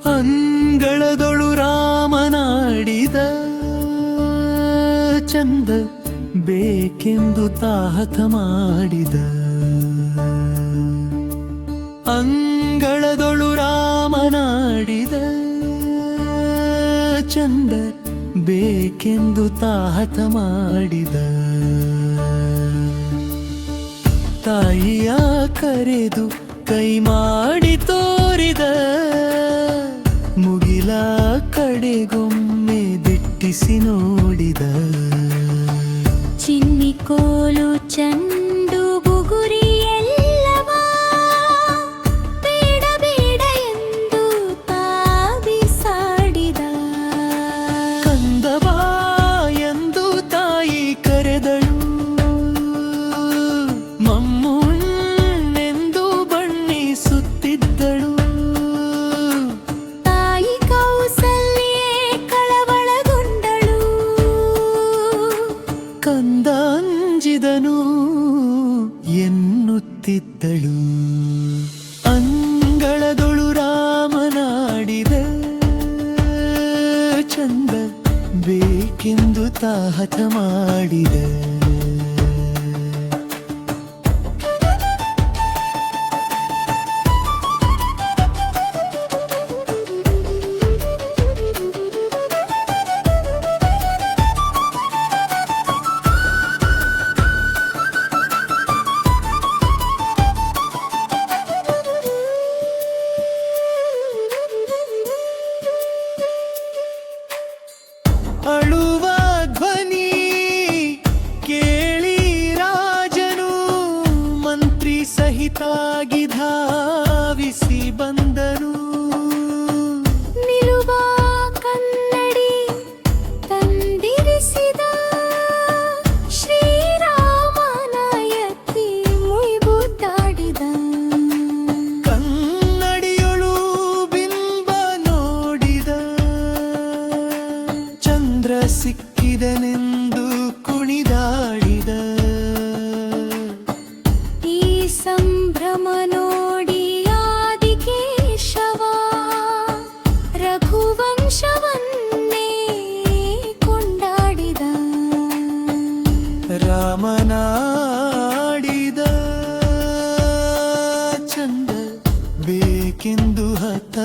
ಅಂಗಳದೊಳು ರಾಮನಾಡಿದ ಚಂದ ಬೇಕೆಂದು ತಾಹತ ಮಾಡಿದ. ಅಂಗಳದೊಳು ರಾಮನಾಡಿದ ಚಂದ ಬೇಕೆಂದು ತಾಹತ ಮಾಡಿದ. ತಾಯಿಯ ಕರೆದು ಕೈ ಮಾಡಿ ತೋರಿದ ಮುಗಿಲ ಕಡೆಗೊಮ್ಮೆ ದಿಟ್ಟಿಸಿ ನೋಡಿದ. ಚಿನ್ನಿ ಕೋಲು ಚಂಡು ಬುಗುರಿ ಎಲ್ಲವ ಬೇಡ ಬೇಡ ಎಂದು ತಾವಿಸಾಡಿದ. ಕಂದಬಾ ಎಂದು ತಾಯಿ ಕರೆದಳು, ಮಮ್ಮುಣ್ಣೆಂದು ಬಣ್ಣಿಸುತ್ತಿದ್ದಳು. ತಾಯಿ ಕೌಸಲ್ಯೆ ಕಳವಳಗೊಂಡಳು. ಕಂದ ಅಂಜಿದನು ಎನ್ನುತ್ತಿದ್ದಳು. ಅಂಗಳದೊಳು ರಾಮನಾಡಿದ ಚಂದ ಬೇಕೆಂದು ತಾಹತ ಮಾಡಿದ. ಅಳುವ ಧ್ವನಿ ಕೇಳಿ ರಾಜನು ಮಂತ್ರಿ ಸಹಿತಾಗಿ ಧಾವಿಸಿ ಬಂದನು. ನಿಲುವ ಕನ್ನಡಿ ತಂದಿರಿಸಿದ ಶ್ರೀರಾಮನ ಎತ್ತಿ ಮುಯ್ಬುದ್ದಾಡಿದ. ಕನ್ನಡಿಯೊಳು ಬಿಂಬ ನೋಡಿದ, ಚಂದ್ರ ಸಿಕ್ಕಿದನೆಂದು ಕುಣಿದಾಡಿದ. ಈ ಸಂಭ್ರಮ ನೋಡಿ ಆದಿಕೇಶವ ರಘುವಂಶವನ್ನೇ ಕೊಂಡಾಡಿದ. ರಾಮನಾಡಿದ ಚಂದ ಬೇಕೆಂದು ಹತ